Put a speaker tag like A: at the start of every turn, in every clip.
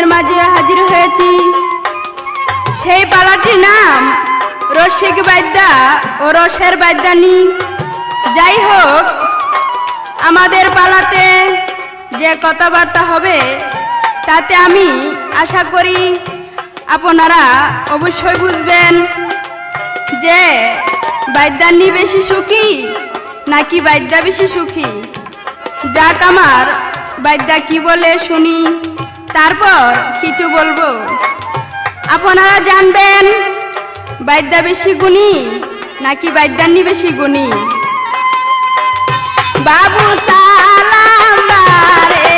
A: আপনাদের মাঝে হাজির হয়েছি। সেই পালাটির নাম রসিক বাদ্যা ও রসের বাদ্যানী। যাই হোক, আমাদের পালাতে যে কথাবার্তা হবে তাতে আমি আশা করি আপনারা অবশ্যই বুঝবেন যে বাদ্যানী বেশি সুখী নাকি বাদ্যা বেশি সুখী। যাক, আমার বাদ্যা কি বলে শুনি, তারপর কিছু বলবো। আপনারা জানবেন বাদ্যা বেশি গুণী নাকি বাদ্যানী বেশি গুণী। বাবু সালাম বারে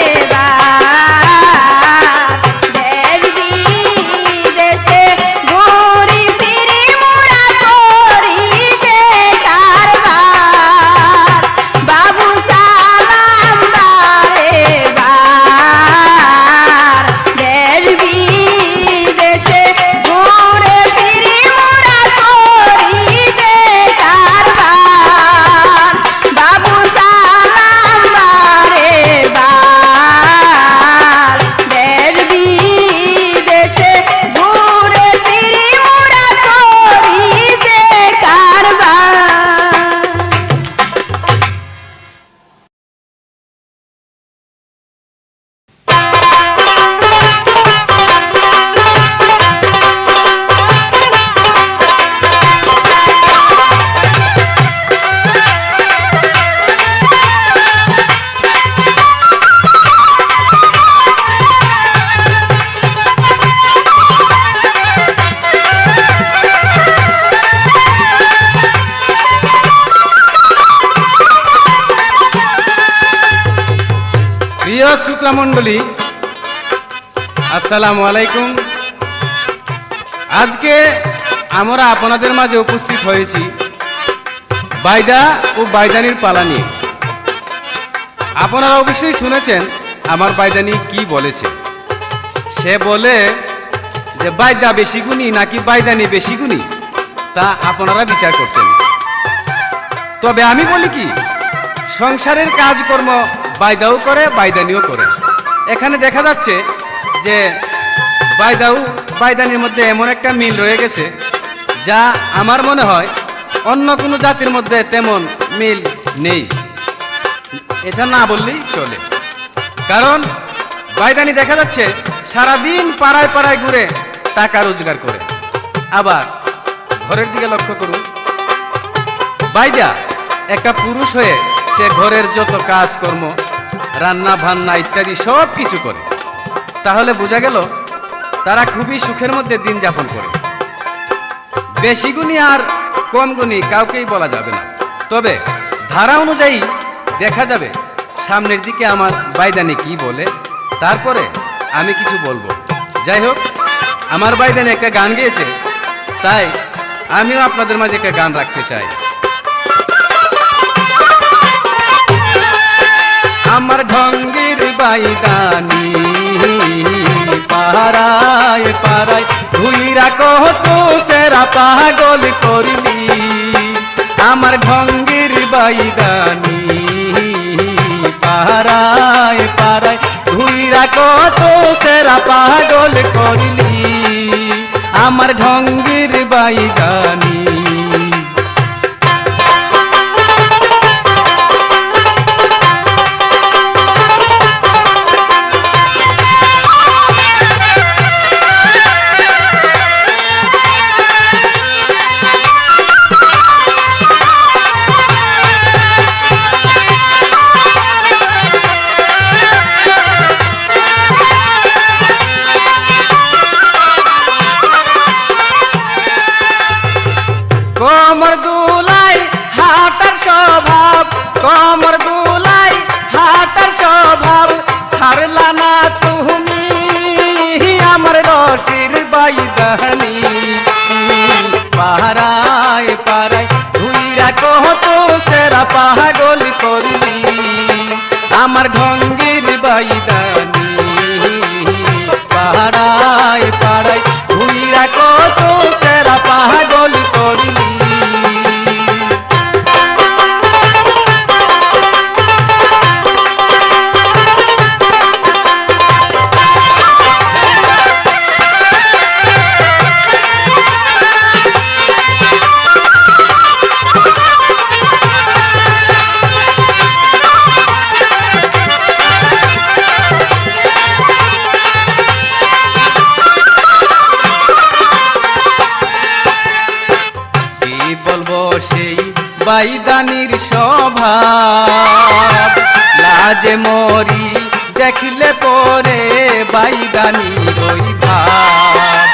B: শ্রোতা মণ্ডলী, আসসালামু আলাইকুম। আজকে আমরা আপনাদের মাঝে উপস্থিত হয়েছি বায়দা ও বায়দানির পালা নিয়ে। আপনারা অবশ্যই শুনেছেন আমার বায়দানি কি বলেছে। সে বলে যে বায়দা বেশি গুণী নাকি বায়দানি বেশি গুণী, তা আপনারা বিচার করছেন। তবে আমি বলি কি, সংসারের কাজকর্ম বায়দাও করে বায়দানিও করে। এখানে দেখা যাচ্ছে যে বায়দাও বায়দানির মধ্যে এমন একটা মিল রয়ে গেছে যা আমার মনে হয় অন্য কোনো জাতির মধ্যে তেমন মিল নেই। এটা না বললেই চলে। কারণ বায়দানি দেখা যাচ্ছে সারাদিন পাড়ায় পাড়ায় ঘুরে টাকা রোজগার করে। আবার ঘরের দিকে লক্ষ্য করুন, বায়দা একটা পুরুষ হয়ে সে ঘরের যত কাজকর্ম, রান্না বান্না ইত্যাদি সব কিছু করে। তাহলে বোঝা গেল তারা খুবই সুখের মধ্যে দিন যাপন করে। বেশি গুণী আর কম গুণী কাউকেই বলা যাবে না। তবে ধারা অনুযায়ী দেখা যাবে সামনের দিকে আমার বায়দানি কি বলে, তারপরে আমি কিছু বলবো। যাই হোক, আমার বায়দানি একটা গান গেয়েছে, তাই আমিও আপনাদের মাঝে একটা গান রাখতে চাই। আমার ঢঙ্গির বায়দানি পাড়ায় পাড়ায় ঘুইরা কত সেরা পাগল করলি। আমার ঢঙ্গির বায়দানি পাড়ায় পাড়ায় ঘুইরা কত সেরা পাগল করলি। আমার ঢঙ্গির বায়দানি কমর দুলাই হাটার স্বভাব, কমর দুলাই হাটার স্বভাব ছাড়লা না তুমি আমার রসির বায়দানি। পাড়ায় পাড়ায় ঘুইরা কত সেরা পাগল করলি। আমার ঢঙ্গির বায়দানি পাড়ায় পাড়ায় ঘুইরা কত সেরা পাগল করলি। বাইদানির স্বভাব, লাজে মরি দেখলে পরে বাইদানির ওই ভাব।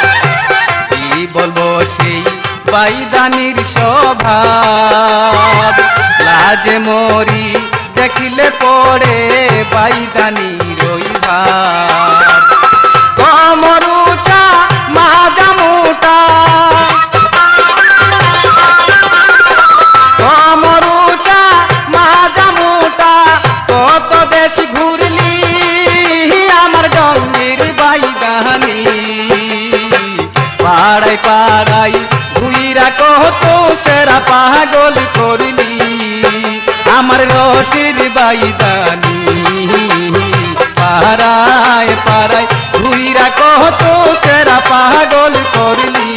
B: কি বলবো সেই বাইদানির স্বভাব, লাজে মরি দেখলে পরে বাইদানির ওই ভাব। কমর উঁচা মাজা মোটা, কমর উঁচা মাজা মোটা, কত দেশ ঘুরলি আমার ডঙ্গির বাইদানি। পাড়াই পাড়াই ঘুইরা কত সেরা পাগল করলি আমার রশির বাইদানি। পাড়ায় পাড়ায় ঘুইরা কত সেরা পাগল করলি।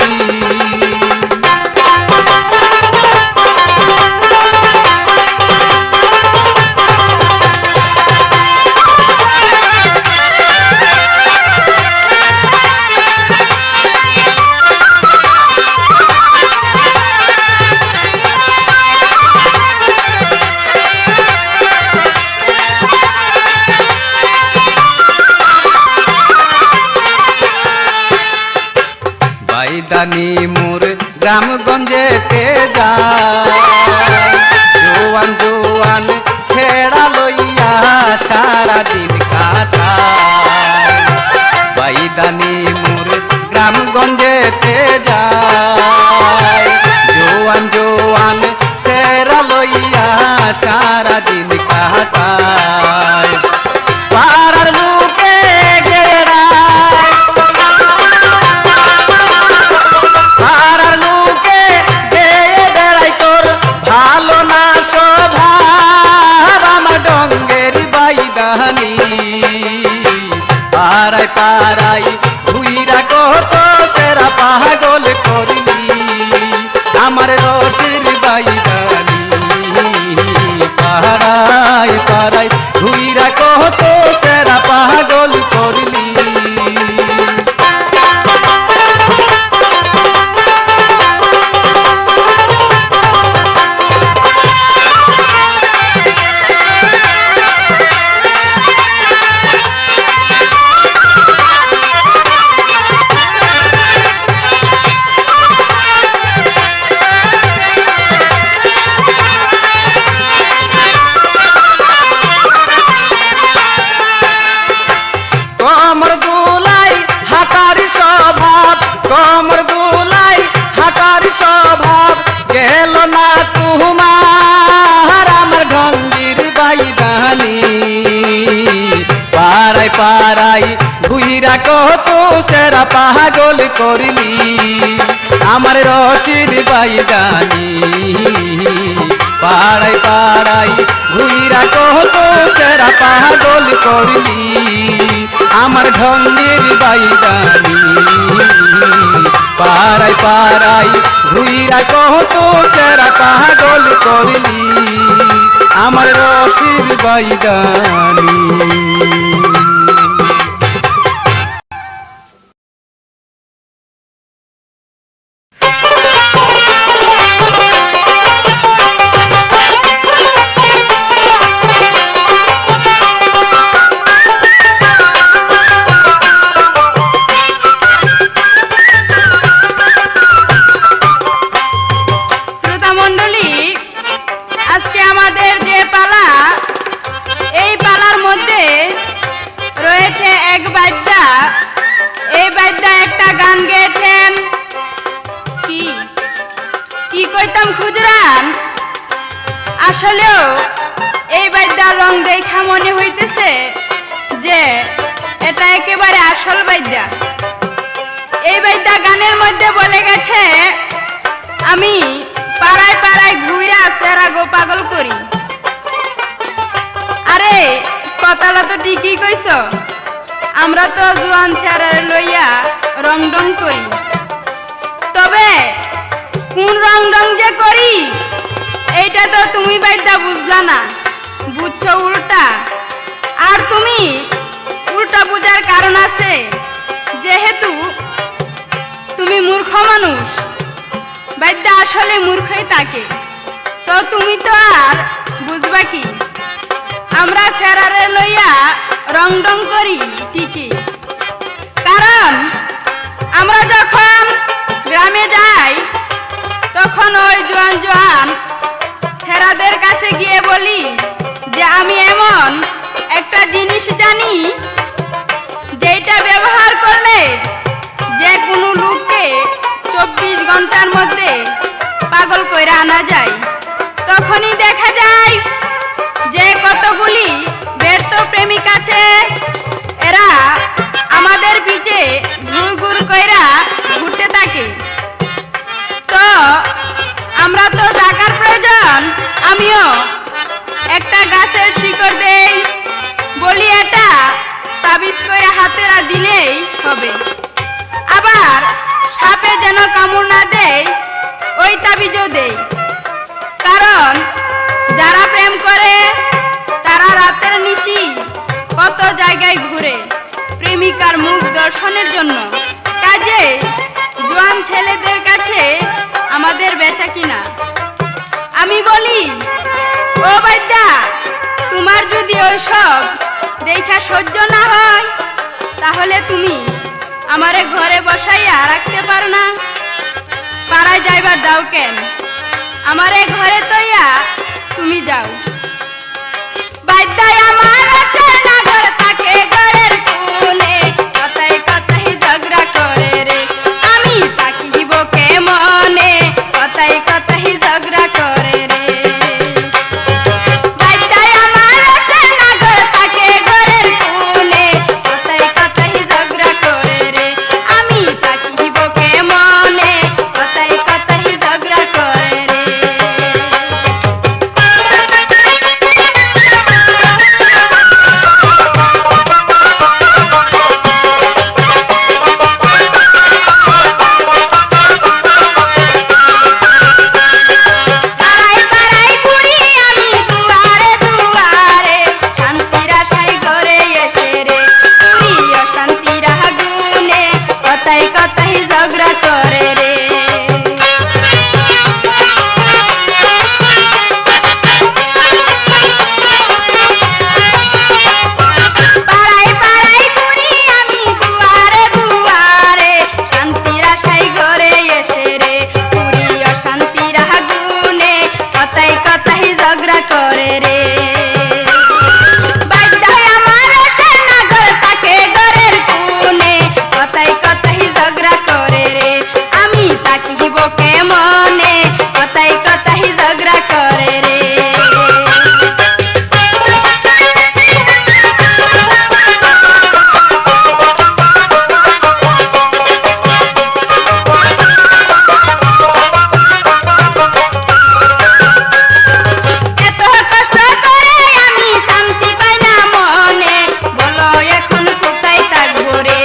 B: বাইদানি মোর গ্রামগঞ্জেতে যায়, জোয়ান জোয়ান ছেড়া লইয়া সারাদিন কাটায়। বাইদানি মোর গ্রামগঞ্জেতে যায়, জোয়ান জোয়ান ছেড়া লইয়া সারাদিন কাটায়। পাড়ার লোকে গেড়ায়, পাড়ার লোকে গেয়ে বেড়াই তোর ভালো না স্বভাব আমার ডঙ্গের বাইদানি। পাড়ায় পাড়ায় ঘুইরা কত সেরা পাগল করলি আমার রশির বাইদানি। পাড়ায় পাড়ায় ঘুইরা কত সেরা পাগল করলি। কমর দুলাই হাঁটার স্বভাব, কমর দুলাই হাঁটার স্বভাব, গেল না তোমার আমার ঢঙ্গির বাইদানি। পাড়ায় পাড়ায় ঘুইরা কত সেরা পাগল করলি আমার রশির বাইদানি। পাড়ায় পাড়ায় ঘুইরা কত সেরা পাগল করলি আমার ঢঙ্গির বাইদানি। পাড়ায় পাড়ায় ঘুইরা কত সেরা পাগল করলি আমার রশির বাইদানি।
A: আসলেও এই বাইদ্যার রং দেখা মনে হইতেছে যে এটা একেবারে আসল বাইদ্যা। এই বাইদ্যা গানের মধ্যে বলে গেছে, আমি পাড়ায় পাড়ায় ঘুরে সেরা গো পাগল করি। আরে কথাটা তো ঠিকই কইছ, আমরা তো জোয়ান ছেড়া লইয়া রং ডং করি, তবে কোন রং ডং যে করি এইটা তো তুমি বাইদ্যা বুঝলা না, বুঝছো উল্টা। আর তুমি উল্টা বুঝার কারণ আছে, যেহেতু তুমি মূর্খ মানুষ। বাইদ্যা আসলে মূর্খই থাকে, তো তুমি তো আর বুঝবা কি, আমরা সেরারে লইয়া রং ডং করি ঠিকই, কারণ আমরা যখন গ্রামে যাই তখন ওই জোয়ান জোয়ান ছেড়াদের কাছে গিয়ে বলি যে আমি এমন একটা জিনিস জানি যেটা ব্যবহার করলে যে কোনো লোককে 24 ঘন্টার মধ্যে পাগল কইরা আনা যায়। তখনই দেখা যায় যে কতগুলি ব্যর্থ প্রেমিক আছে, এরা আমাদের পিছে ঘুর ঘুর কইরা ঘুরতে থাকে। তো আমরা তো টাকার প্রয়োজন, আমিও একটা গাছের শিকড় দেই, বলি এটা তাবিজ করে হাতেরা দিলেই হবে। আবার সাপে যেন কামড় না দেয় ওই তাবিজও দেই, কারণ যারা প্রেম করে তারা রাতের নিশি কত জায়গায় ঘুরে প্রেমিকার মুখ দর্শনের জন্য। কাজে জোয়ান ছেলেদের কাছে আমাদের বেচা কিনা। আমি বলি, ও বাদ্যা, তোমার যদি ওইসব দেখা সহ্য না হয় তাহলে তুমি আমারে ঘরে বসাইয়া রাখতে পারো না? পাড়ায় যাইবার দাও কেন? আমারে ঘরে তৈয়া তুমি যাও। বাদ্যায় আমার আছে না ঘর থাকে ঘরের কোণে, কথায় কথায় ঝগড়া করে রে আমি থাকিব কেমনে, কথায় কথায় ঝগড়া করে রে। বাদ্যায় আমার আছে না ঘর থাকে ঘরের কোণে, কথায় কথায় ঝগড়া করে রে আমি থাকিব কেমনে, কথায় কথায় ঝগড়া করে রে। পাড়ায় পাড়ায় ঘুরি আমি দুয়ারে দুয়ারে, শান্তির আশায় ঘরে এসে রে পুরি অশান্তির আগুনে, কথায় কথায় ঝগড়া করে রে। পাড়ায় পাড়ায় ঘুরি আমি দুয়ারে দুয়ারে, শান্তির আশায় ঘরে এসে রে পুরি অশান্তির আগুনে, কথায় কথায় ঝগড়া করে রে। বাদ্যায় আমার আছে না ঘর থাকে ঘরের কোণে, কথায় কথায় ঝগড়া করে রে আমি থাকিব কেমনে, কথায় কথায় ঝগড়া করে রে। এত কষ্ট করে আমি শান্তি পাই না মনে, বলো এখন কোথায় থাকবো রে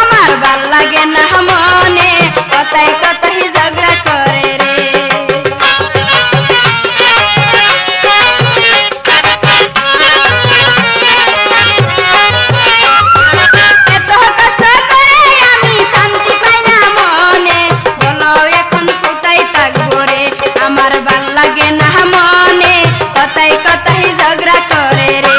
A: আমার ভাল লাগে না মনে, কথায় কথায় ঝগড়া করে রে। এত কষ্ট করে আমি শান্তি পাই না মনে, বলো এখন কোথায় থাকবো রে আমার ভাল লাগে না মনে, কথায় কথায় ঝগড়া করে রে।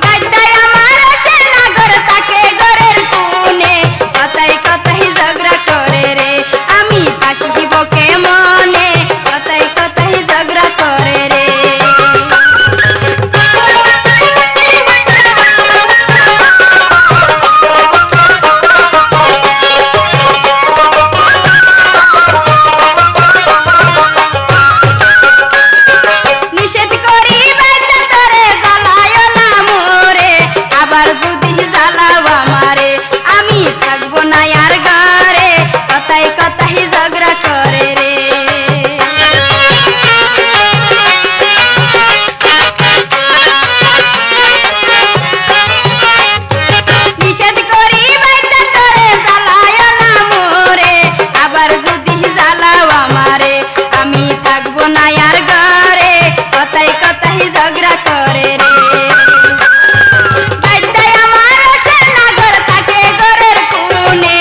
A: বাদ্যায় আমার আছে না ঘর থাকে ঘরের কোণে, কথায় কথায় ঝগড়া করে রে আমি থাকিব কেমনে, কথায় কথায় ঝগড়া করে রে। নিষেধ করি বাদ্যা তোরে জ্বালায় না মোরে, আবার যদি জ্বালাও আমারে আমি থাকবো না আর ঘরে, কথায় কথায় ঝগড়া করে রে। নিষেধ করি বাদ্যা তোরে জ্বালায় না মোরে, আবার যদি জ্বালাও আমারে আমি থাকবো না আর ঘরে, কথায় কথায় ঝগড়া করে রে। বাদ্যায় আমার আছে না ঘর থাকে ঘরের কোণে,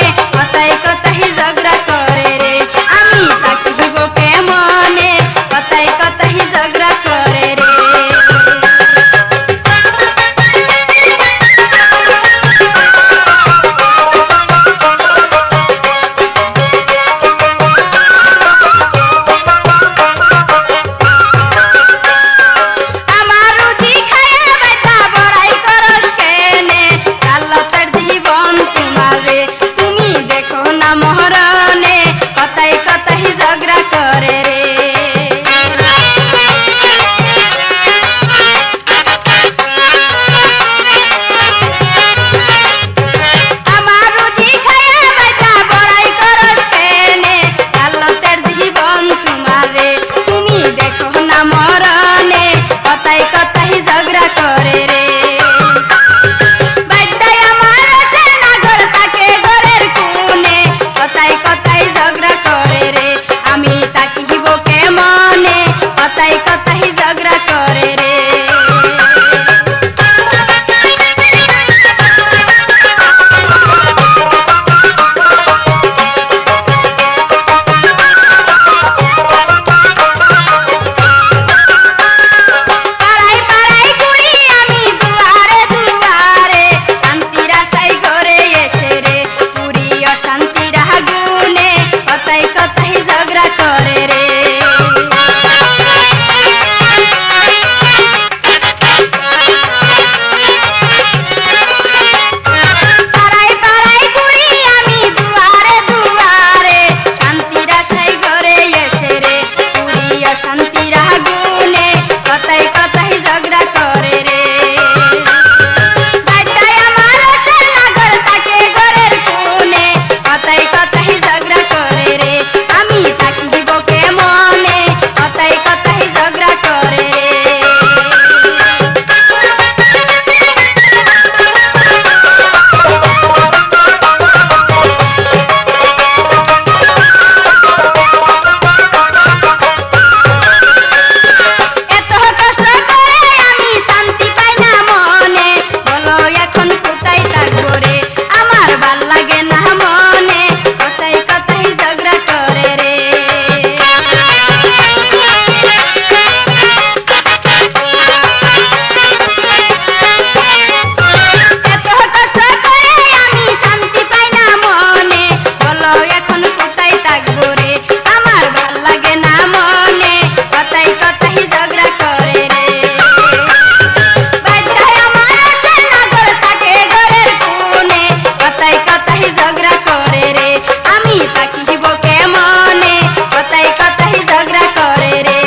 A: কথাই ঝগড়া করে রে, আমি থাকিব কেমনে, কথাই কথাই ঝগড়া করে রে।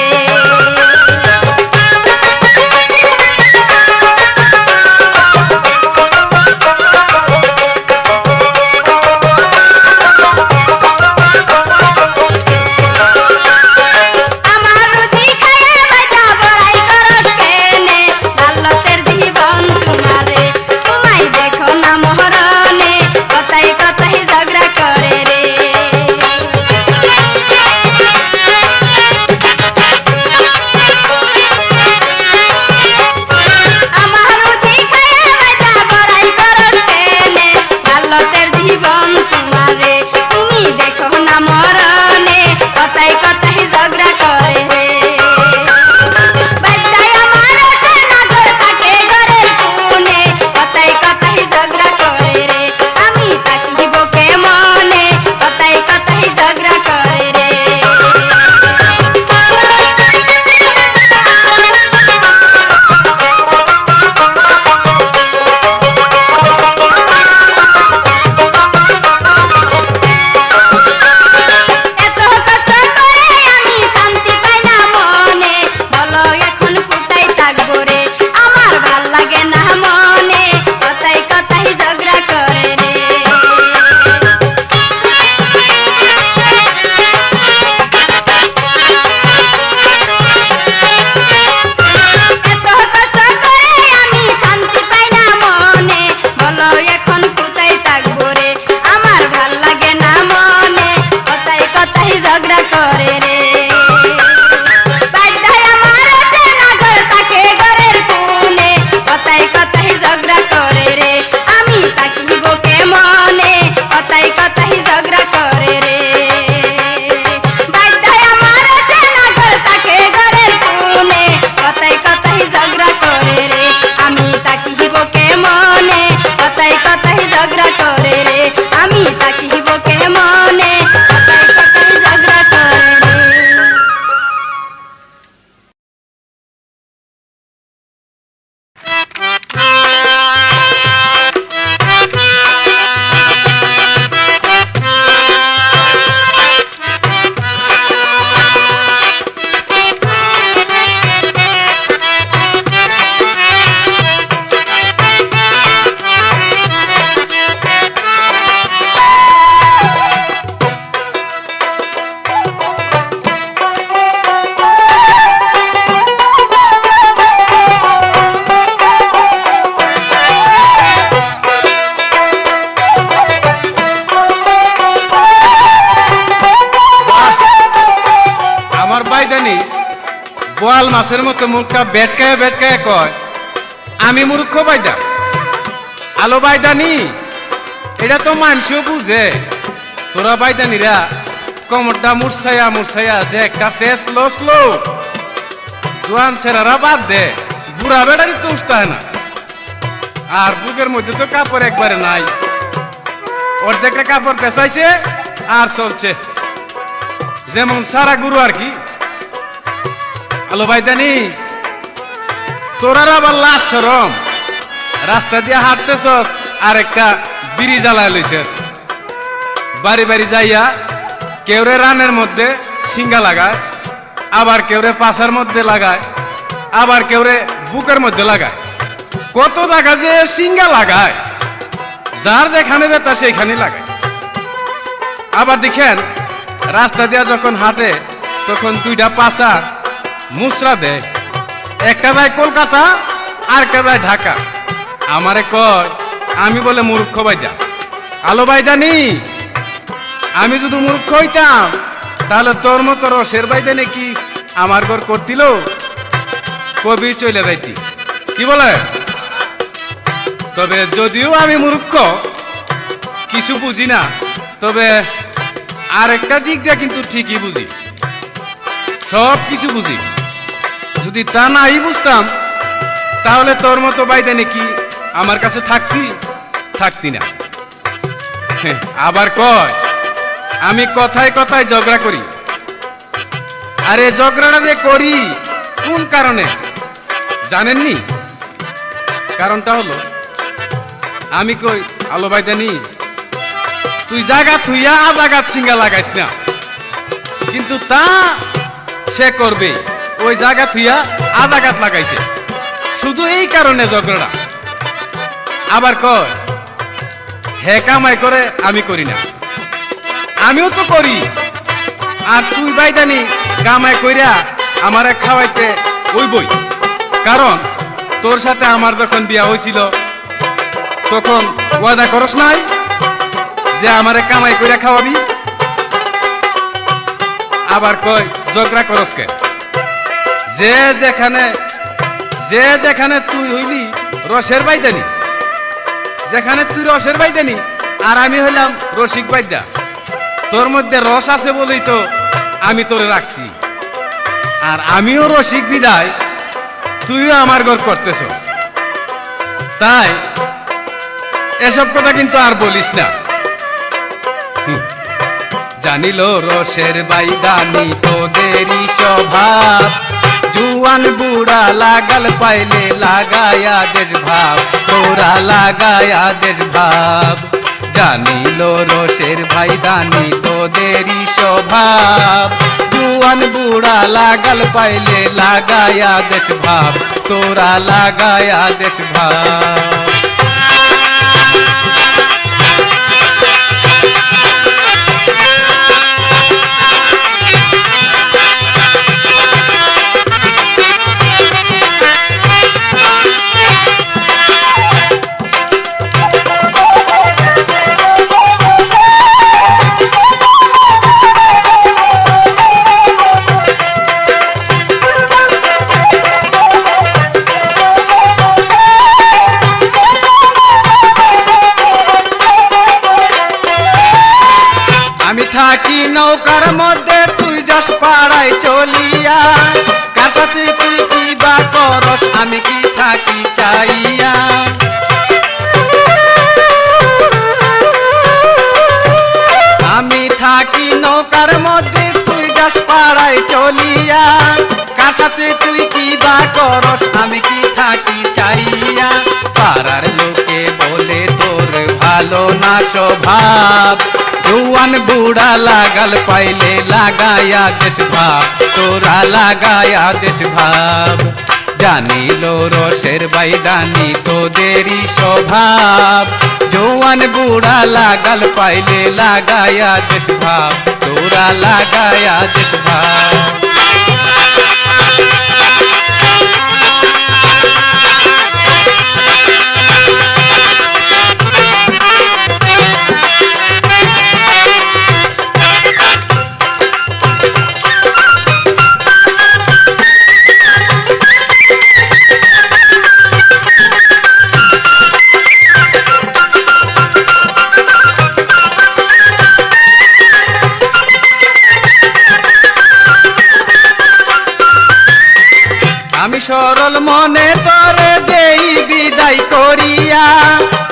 B: বোয়াল মাছের মতো মুখটা বেটকায় বেটকায় কয় আমি মূর্খ বাইদা। আলো বাইদানি, এটা তো মানুষও বুঝে। তোরা বাইদানিরা কমরটা মুরছাইয়া মুরছাইয়া যে একটা ফেস লসলো, জোয়ান ছেড়ারা বাদ দে, বুড়া বেড়ারই তো উঠতে হয় না। আর বুকের মধ্যে তো কাপড় একবারে নাই, অর্ধেকটা কাপড় পেঁচাইছে আর চলছে যেমন সারা গুরু আর কি। আলো ভাইদানি, তোরার আবার লাশ শরম, রাস্তা দিয়ে হাঁটতেছস আর একটা বিড়ি জ্বালায় লইছে। বাড়ি বাড়ি যাইয়া কেউরে রানের মধ্যে সিঙ্গা লাগায়, আবার কেউরে পাশার মধ্যে লাগায়, আবার কেউরে বুকের মধ্যে লাগায়। কত জায়গা যে সিঙ্গা লাগায়, যার যেখানে বেতা সেইখানে লাগায়। আবার দেখেন রাস্তা দিয়া যখন হাঁটে তখন দুইটা পাশা মুসরা দেয়, একটা যায় কলকাতা আর একটা যায় ঢাকা। আমারে কয় আমি বলে মূর্খ বাইদা। আলো বাইদানি, আমি যদি মূর্খ হইতাম তাহলে তোর মতো রসের বাইদা নাকি আমার ঘর করতিল, কবি চলে যাইতি। কি বলে? তবে যদিও আমি মূর্খ, কিছু বুঝি না, তবে আরেকটা দিক দিয়ে কিন্তু ঠিকই বুঝি, সব কিছু বুঝি। যদি তা নাই বুঝতাম তাহলে তোর মতো বাইদা নাকি আমার কাছে থাকতি না। আবার কয় আমি কথায় কথায় ঝগড়া করি। আরে ঝগড়াটা যে করি কোন কারণে জানেননি? কারণটা হলো আমি কই আলো বাইদানি, তুই জায়গা থুইয়া আধা গাছ সিঙ্গা লাগাইস না, কিন্তু তা সে করবে। ওই জায়গা থুইয়া আধা গাছ লাগাইছে, শুধু এই কারণে ঝগড়া। আবার কয় হে কামাই করে আমি করি না, আমিও তো করি। আর তুই বাইদানি কামাই কইরা আমারে খাওয়াইতে ওই বই, কারণ তোর সাথে আমার যখন বিয়া হয়েছিল তখন ওয়াদা করস নাই যে আমারে কামাই কইরা খাওয়াবি। আবার কই ঝগড়া করস কে? যে যেখানে তুই হইলি রসের বাইদানি, যেখানে তুই রসের বাইদানি আর আমি হইলাম রসিক বাইদা, তোর মধ্যে রস আছে বলেই তো আমি তোরে রাখছি। আর আমিও রসিক বিদায় তুইও আমার ঘর করতেছ। তাই এসব কথা কিন্তু আর বলিস না। জানিল রসের বাইদানি তোদেরই স্বভাব, জুয়ান বুড়া লাগাল পাইলে লাগায়া দেশ ভাব, তোরা লাগায়া দেশ ভাব। জানিল রসের ভাইদানি তোদেরই স্বভাব, জুয়ান বুড়া লাগাল পাইলে লাগায়া দেশ ভাব, তোরা লাগায়া দেশ ভাব। থাকি নৌকার মধ্যে তুই যাস পাড়ায় চলিয়া, কার সাথে তুই কি বা করস আমি কি থাকি চাইয়া। আমি থাকি নৌকার মধ্যে তুই যাস পাড়ায় চলিয়া, কার সাথে তুই কি বা করস আমি কি থাকি চাইয়া। পাড়ার লোকে বলে তোর ভালো না স্বভাব, জুয়ান বুড়া লাগাল পাইলে লাগায়া দেশ ভাব, তোরা লাগায়া দেশ ভাব। জানিল রসের বাইদানি তোদেরই স্বভাব, জুয়ান বুড়া লাগাল পাইলে লাগায়া দেশ ভাব, তোরা লাগায়া দেশ ভাব। আমি সরল মনে তোরে দেই বিদায় করিয়া,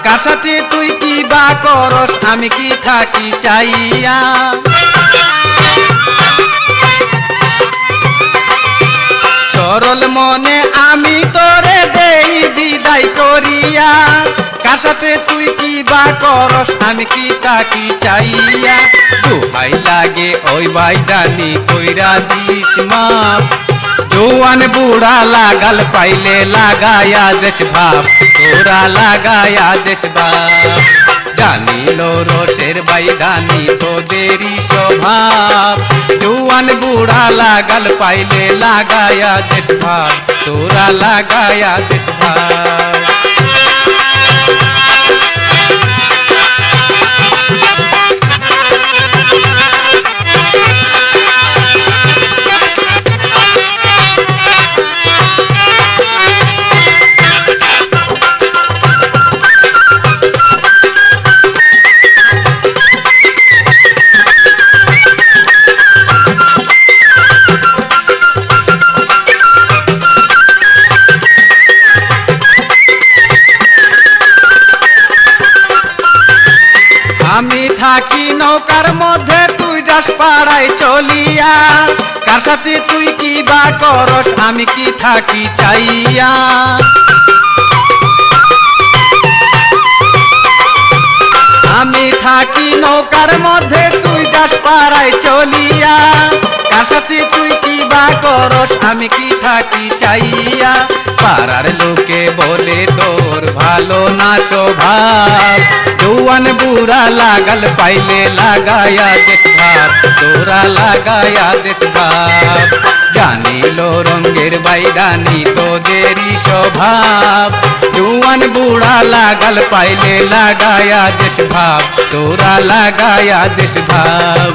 B: কার সাথে তুই কি বা করস আমি কি থাকি চাইয়া। সরল মনে আমি তোরে দেই বিদায় করিয়া, কার সাথে তুই কি বা করস আমি কি থাকি চাইয়া। দোহাই লাগে ওই বাইদানি কইরা দিস মাপ, জুয়ান বুড়া লাগাল পাইলে লাগায়া দেশ ভাব, তোরা লাগায়া দেশ ভাব। জানিল রসের বাইদানি তোদেরই স্বভাব, জুয়ান বুড়া লাগাল পাইলে লাগায়া দেশ ভাব, তোরা লাগায়া দেশ ভাব। আমি থাকি নৌকার মধ্যে তুই যাস পাড়ায় চলিয়া, কার সাথে তুই কি বা করস আমি কি থাকি চাইয়া। আমি থাকি নৌকার মধ্যে তুই যাস পাড়ায় চলিয়া, কার সাথে তুই কি বা করস আমি কি থাকি চাইয়া। পাড়ার লোকে বলে তোর ভালো না স্বভাব, জৌয়ান বুড়া লাগাল পাইলে লাগায়া দেশ ভাব, তোরা লাগায়া দেশ ভাব। জানিল রঙের বাইদানি তোদেরই স্বভাব, জৌয়ান বুড়া লাগাল পাইলে লাগায়া দেশ ভাব, তোরা লাগায়া দেশ ভাব।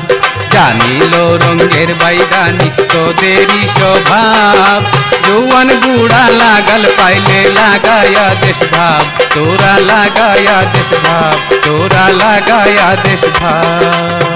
B: জানিল রঙের বাইদানি তোদেরই স্বভাব, জৌয়ান বুড়া লাগাল পাইলে লাগায়া দেশ ভাব, তোরা লাগায়া দেশ ভাব, তোরা লাগায়া দেশ ভাব।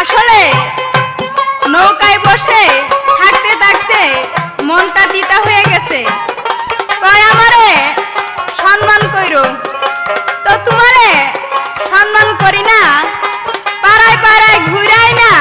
A: আসলে নৌকায় বসে থাকতে থাকতে মনটা তিতা হয়ে গেছে। কয় আমারে সম্মান কইরো, তো তোমারে সম্মান করি না, পাড়ায় পাড়ায় ঘুরাই না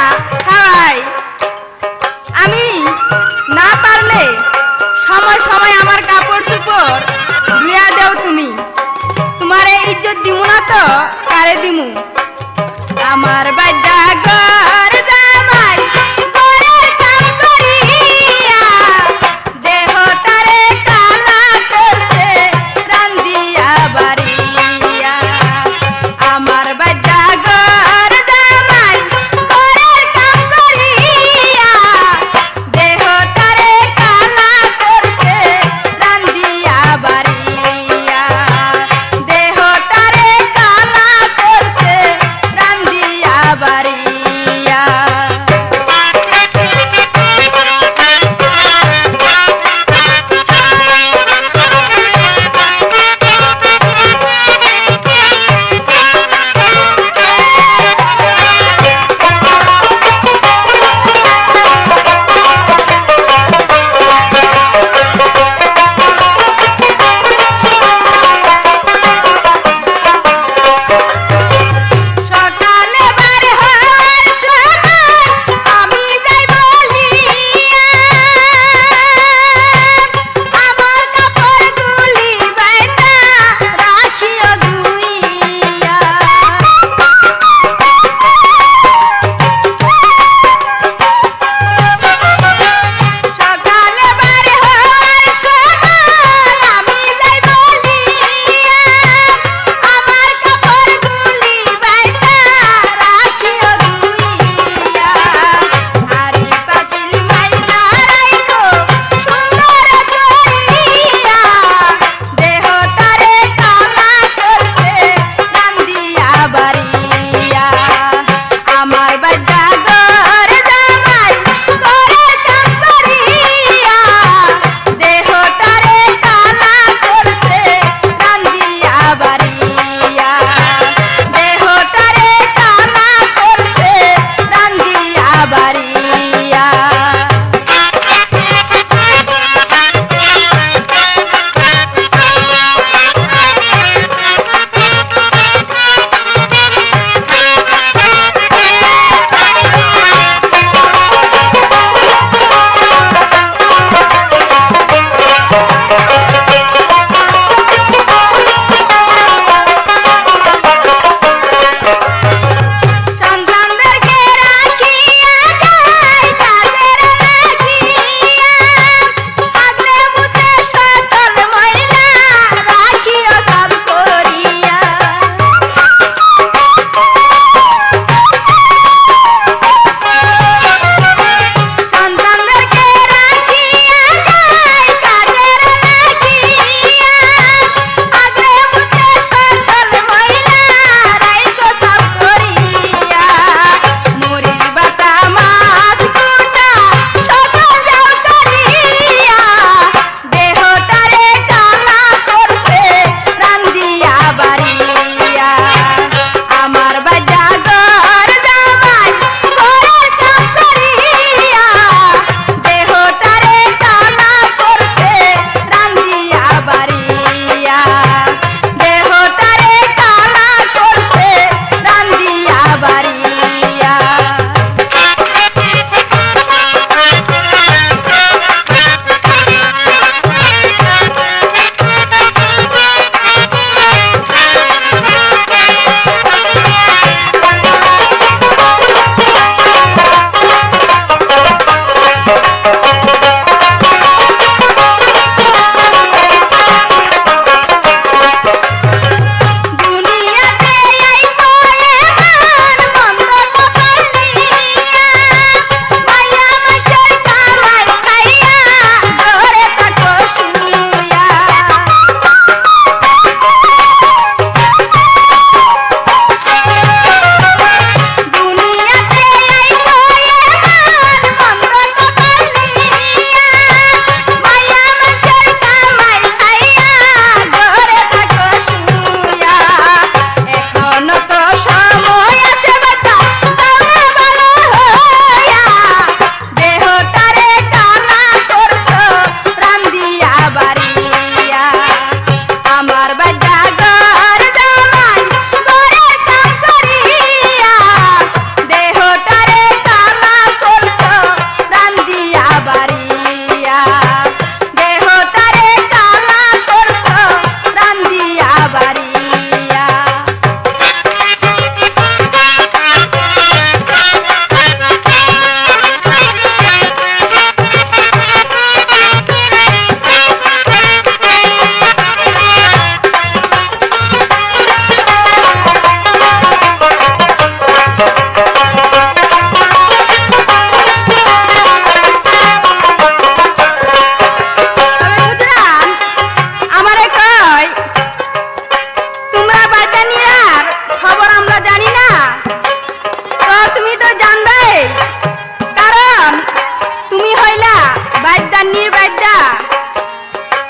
A: বাইদানির বাইদা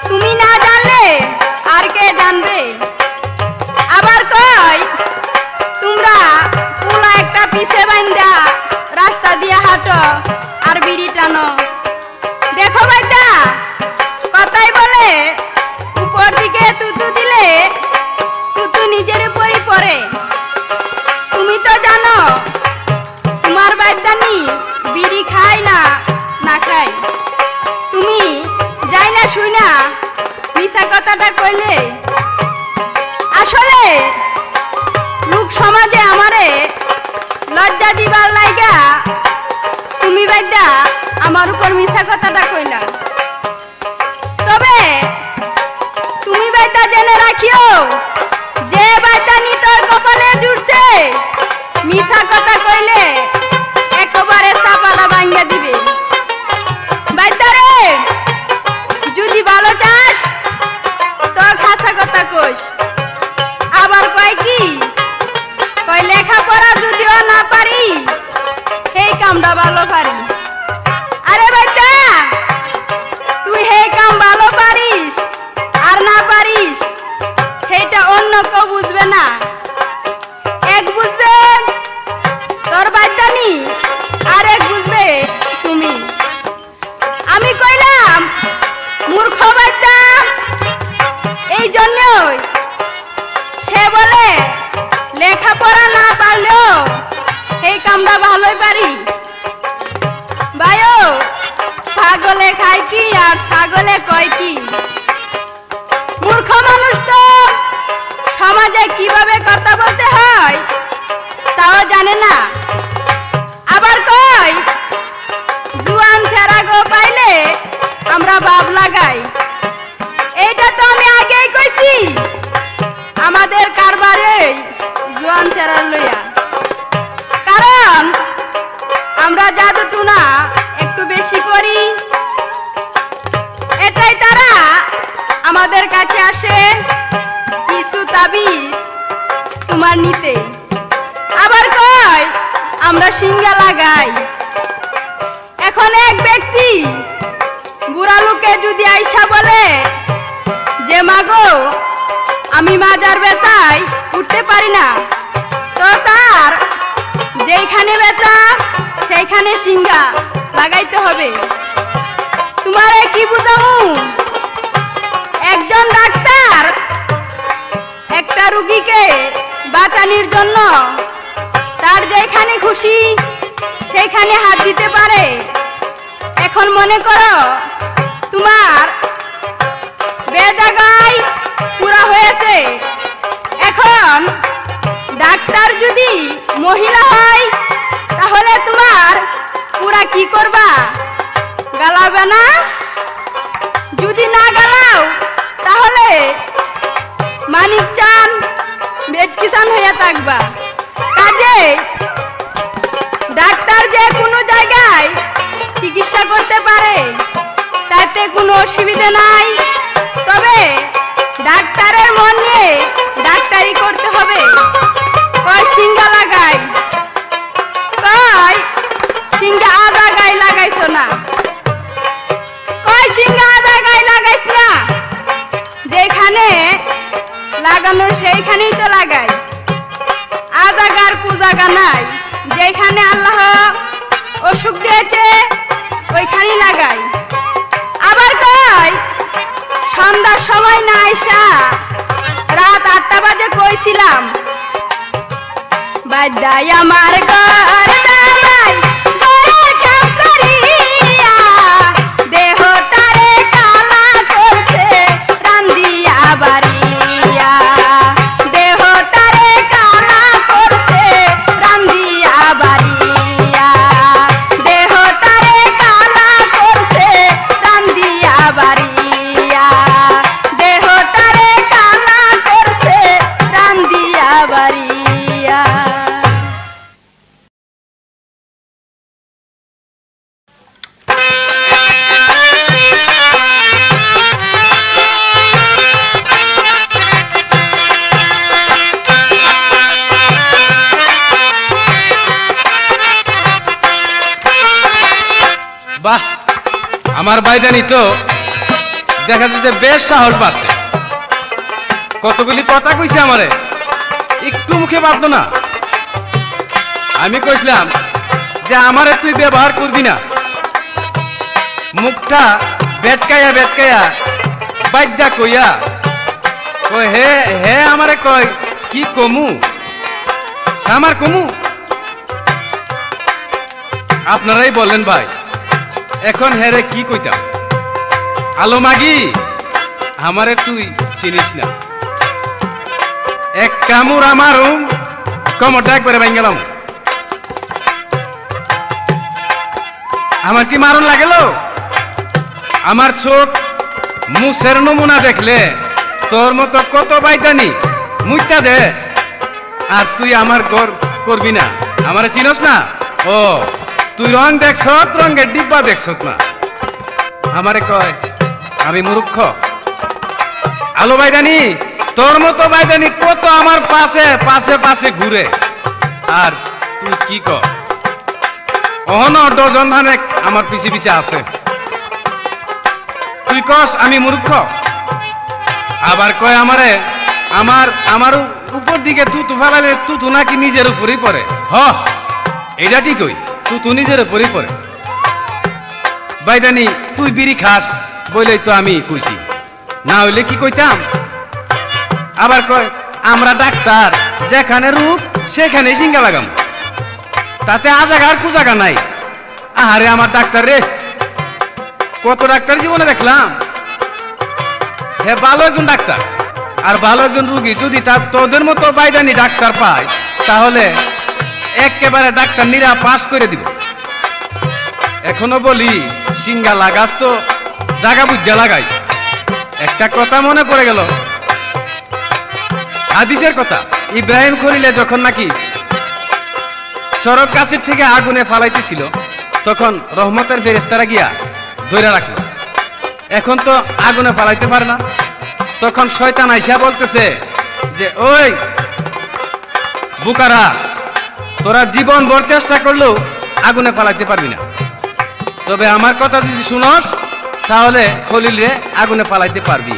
A: তুমি না জানলে আর কে জানবে। আবার কই তোমরা পুলা একটা পিছে বাইন্দা রাস্তা দিয়ে হাঁটো আর বিড়ি টানো। দেখো বাইদা কথাই বলে উপর দিকে তুতু দিলে তুতু নিজের উপরই পড়ে। তুমি তো জানো তোমার বাইদানি বিড়ি খায় না না খায়। তুমি যাই না শুই না মিছা কথাটা কইলে। আসলে লোক সমাজে আমারে লজ্জা দিবার লাইগা তুমি বাইদা আমার উপর মিছা কথাটা কইলা। তবে তুমি বাইদা জেনে রাখিও যে বাইদানি তোর কপালে জুড়ছে মিছা কথা কইলে একেবারে চাপাটা ভাঙ্গা দিবে। বাইদা রে যদি ভালো চাস তো খাসা কথা কইস। আবার কয় কি কয় লেখাপড়া যদিও না পারি সেই কামটা ভালো পারি। আরে বাইদা তুই সেই কাম ভালো পারিস আর না পারিস সেইটা অন্য কেউ বুঝবে না। এক বুঝবে তোর বাইদানি আর এক বুঝবে তুমি। আমি কইলাম মূর্খ বাইদা এই জন্যই সে বলে লেখাপড়া না পারলেও সেই কামটা ভালোই পারি। ভাইও ছাগলে খায় কি আর ছাগলে কয় কি। মূর্খ মানুষ তো সমাজে কিভাবে কথা বলতে হয় তাও জানে না। আবার কয় জুয়ান ছেড়া গো পাইলে আমরা বাপ লাগাই। এইটা তো আমি আগেই কইছি আমাদের কারবারে জুয়ান ছেড়া লইয়া। কারণ আমরা জাদু টুনা একটু বেশি করি এটাই তারা আমাদের কাছে আসে কিছু তাবিজ তোমার নিতে। আবার কয় আমরা সিঙ্গা লাগাই। এখন এক ব্যক্তি বুড়া লোকে যদি আইসা বলে যে মাগো আমি মাজার বেতায় উঠতে পারি না, তো তার যেখানে বেতা সেইখানে সিঙ্গা লাগাইতে হবে। তোমারে কি বুঝামু? একজন ডাক্তার একটা রোগীকে বাঁচানোর জন্য তার যেখানে খুশি সেখানে হাত দিতে পারে। এখন মনে করো তোমার বেজাগায় পুরা হয়েছে। এখন ডাক্তার যদি মহিলা হয় তাহলে তোমার পুরা কি করবা? গালাবে না? যদি না গালাও তাহলে মানিক চান বেটকি চান হইয়া থাকবা। কাজে ডাক্তার যে কোনো জায়গায় চিকিৎসা করতে পারে তাতে কোনো অসুবিধা নাই। তবে ডাক্তারের মন নিয়ে ডাক্তারি করতে হবে। কয় সিঙ্গা লাগাই, কয় সিঙ্গা আধা গায়ে লাগাইছো না, কয় সিঙ্গা আধা গায়ে লাগাইছ না। যেখানে লাগানোর সেইখানেই তো লাগাই। আজাগার কুজাগা নাই। যেখানে আল্লাহ অসুখ দিয়েছে ওইখানেই লাগাই। আবার কয় সন্ধ্যার সময় না আইসা রাত 8টা বাজে কইছিলাম বাদাই আমার ঘর দামাই ঘরের কাম করিয়া দেহ তারে কালা করছে রান্দিয়া বাড়িয়া। দেহ তারে কালা করছে রান্দিয়া বাড়িয়া। দেহ তারে কালা করছে রান্দিয়া বাড়িয়া। দেহ তারে কালা করছে রান্দিয়া বাড়িয়া।
B: বাহ, আমার বাইদানি তো দেখা যাচ্ছে বেশ সাহস পাচ্ছে, কতগুলি কথা কইছে আমারে, একটু মুখে বাঁধলো না। আমি কইছিলাম যে আমারে তুই ব্যবহার করবি না, মুখটা বেটকাইয়া বেটকাইয়া বাইদ্যা কইয়া কই হে হে আমারে কয় কি কমু আমার কমু। আপনারাই বলেন ভাই, এখন হেরে কি কইতা? আলো মাগি আমারে তুই চিনিস না, এক কামড় আমারুম কমরটা একবারে ভাঙ গেলাম। আমার কি মারণ লাগেল? আমার চোখ মুসের নমুনা দেখলে তোর মতো কত বাইদানি মুইটা দে, আর তুই আমার গর করবি না, আমার চিনস না? ও তুই রং দেখছ, রঙের ডিব্বা দেখছ না। আমারে কয় আমি মূর্খ। আলো বাইদানি, তোর মতো বাইদানি কত আমার পাশে পাশে পাশে ঘুরে, আর তুই কি কর? অহন ডজন ধানে আমার পিছে পিছে আছে, তুই কস আমি মূর্খ। আবার কয় আমারে আমার উপর দিকে তুতু ফেলালে তুতু নাকি নিজের উপরেই পড়ে। হ এটা ঠিক হই, তুতু নিজের উপরেই পড়ে। বাইদানি তুই বিড়ি খাস বলেই তো আমি কইছি, না হইলে কি কইতাম? আবার কয় আমরা ডাক্তার, যেখানে রূপ সেখানে সিঙ্গা লাগাম, তাতে আজাগার কুজাগা নাই। আহারে আমার ডাক্তার রে, কত ডাক্তার জীবনে দেখলাম, হে ভালো একজন ডাক্তার আর ভালো একজন রুগী যদি তার তোদের মতো বাইদানি ডাক্তার পায়, তাহলে একেবারে ডাক্তার নিরা পাস করে দিব। এখনো বলি সিঙ্গা লাগাস তো জাগা বুঝা লাগাই। একটা কথা মনে পড়ে গেল, হাদিসের কথা। ইব্রাহিম খলিলে যখন নাকি সড়ক গাছের থেকে আগুনে ফালাইতেছিল, তখন রহমতের ফেরেশতারা গিয়া ধরে রাখলো। এখন তো আগুনে ফালাইতে পারে না, তখন শয়তান আইসা বলতেছে যে ওই বুকারা, তোরা জীবন ভর চেষ্টা করলেও আগুনে ফালাইতে পারবি না, তবে আমার কথা যদি শুনস তাহলে খলিল রে আগুনে ফালাইতে পারবি।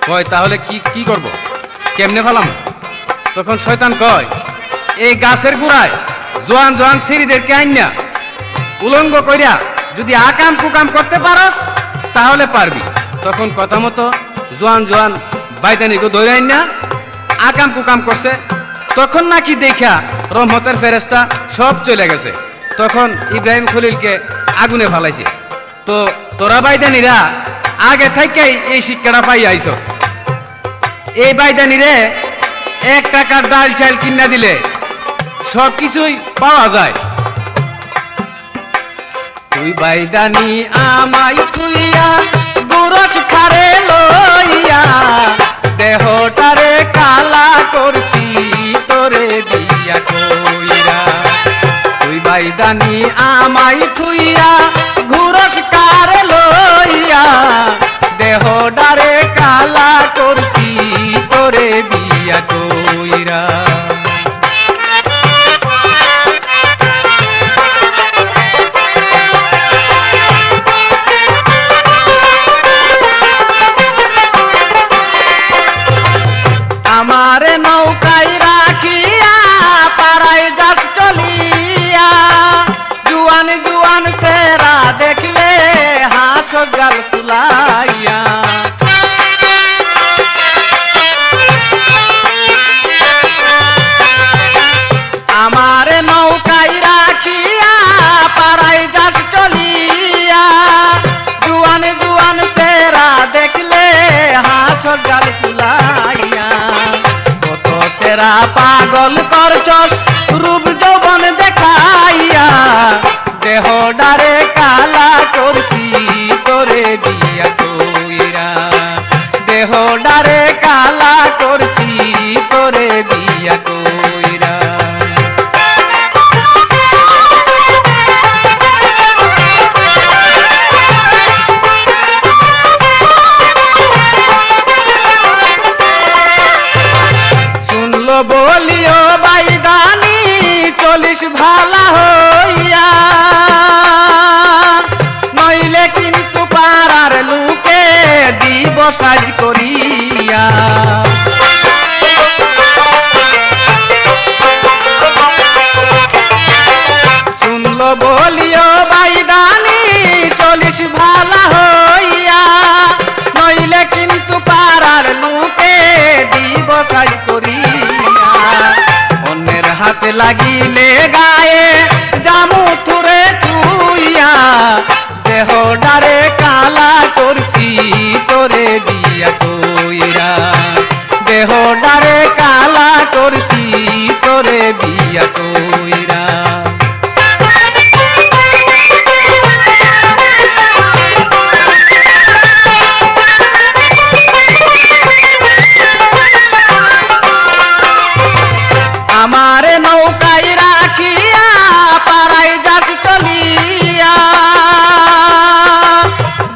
B: কয় তাহলে কি কি করব, কেমনে ফালাম? তখন শয়তান কয় এই গাছের গোড়ায় জোয়ান জোয়ান ছেড়িদেরকে আইনা উলঙ্গ কইরা যদি আকাম কুকাম করতে পারস তাহলে পারবি। তখন কথা মতো জোয়ান জোয়ান বাইদানিকে ধরে আইনা আকাম কুকাম করছে, তখন নাকি দেখা রহমতের ফেরেশতা সব চলে গেছে। তখন ইব্রাহিম খলিলকে আগুনে ফালাইছে। তো তোরা বাইদানিরা আগে থেকেই এই শিক্ষাটা পাই আইছ। এই বাইদানিরে 1 টাকার ডাল চাল কিনা দিলে সব কিছুই পাওয়া যায়। তুই বাইদানি আমায় তুইয়া গুরস খারে লইয়া, দেহটারে কালা করছি তোরে বিয়া কইরা। তুই বাইদানি আমায় তুইয়া গুরস কারে লইয়া, দেহটারে কালা করছি তোরে বিয়া কইরা। আমারে নৌকায় রাখিয়া পাড়ায় যাস চলিয়া, জুয়ান জুয়ান সেরা দেখলে হাস গাল ফুলাইয়া। আমারে নৌকায় রাখিয়া পাড়ায় যাস চলিয়া, জুয়ান জুয়ান সেরা দেখলে হাস গাল ফুলাইয়া। কত সেরা পাগল করছস রূপ যৌবন দেখাইয়া, দেহ ডারে কালা করছি তোরে বিয়া কইরা। দেহ ডারে কালা করছি তোরে বিয়া কইরা। শুনলো বলিও বাইদানি চলিস ভালা হইয়া, নইলে কিন্তু লাগিলে গায়ে জামু থুরে থুইয়া দেহ ডারে কালা করছি তোরে বিয়া কইরা দেহ ডারে কালা করছি তোরে বিয়া কইরা আমারে নৌকায় রাখিয়া পাড়ায় যাস চলিয়া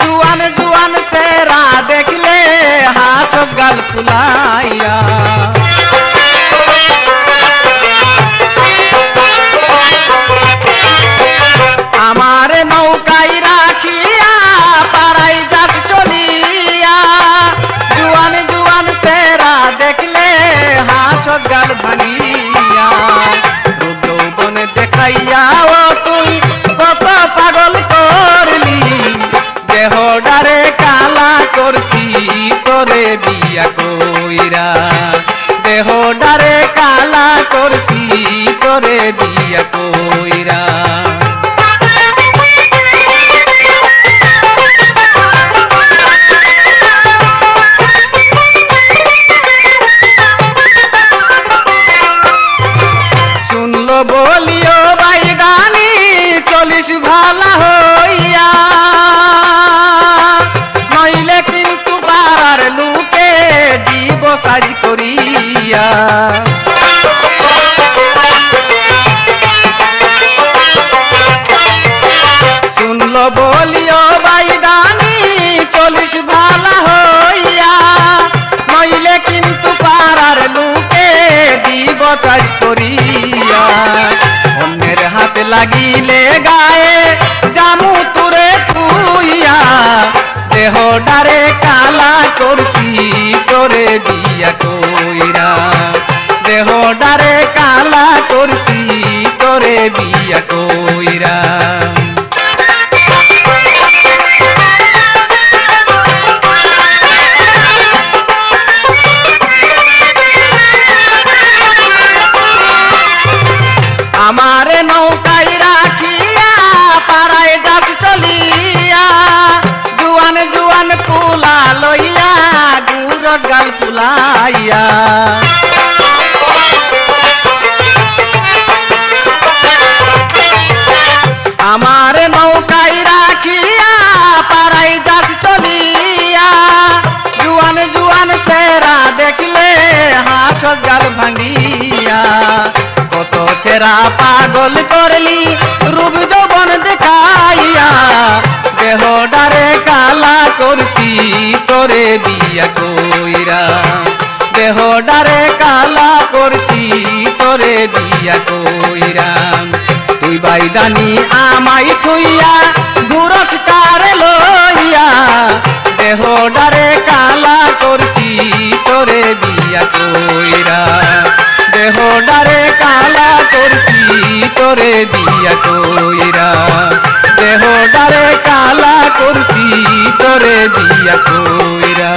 B: জুয়ান জুয়ান সেরা দেখলে হাস গাল ফুলাইয়া আমারে নৌকায় রাখিয়া পাড়ায় যাস চলিয়া জুয়ান জুয়ান সেরা দেখলে হাস গাল ভাঙিয়া রূপ দেখাইয়া ও তুই কত পাগল করলি দেহ ডারে কালা করছি তোরে বিয়া কইরা দেহ ডারে কালা করছি তোরে বিয়া কইরা বলিও ভাই গানি চলিস ভালা হইয়া নইলে কিন্তু পাড়ার লুকে জীব সাজ করিয়া শুনল বলিও ভাই গানি চলিস ভালা হইয়া নইলে কিন্তু পাড়ার লুকে জীব সাজ করিয়া অন্যের হাতে লাগিলে গায়ে জামু তুরে থুইয়া দেহ ডারে কালা করছি তোরে বিয়া কইরা দেহ ডারে কালা করছি তোরে বিয়া কইরা আমারে নৌকায় রাখিয়া পাড়ায় যাস চলিয়া জুয়ান জুয়ান কুলা লইয়া গুর গাল ফুলাইয়া আমারে নৌকায় রাখিয়া পাড়ায় যাস চলিয়া জুয়ান জুয়ান সেরা দেখলে হাস গাল ভাঙিয়া কত ছেড়া পাগল করলি রূপ যৌবন দেখাইয়া দেহ ডারে কালা করছি তোরে বিয়া কইরা দেহ ডারে কালা করছি তোরে বিয়া কইরা তুই বাইদানি আমাই থুইয়া পুরস্কার লইয়া দেহ ডারে কালা করছি তোরে বিয়া কইরা দেহ ডারে কালা করছি তোরে বিয়া কইরা দেহ ডারে কালা করছি তোরে বিয়া কইরা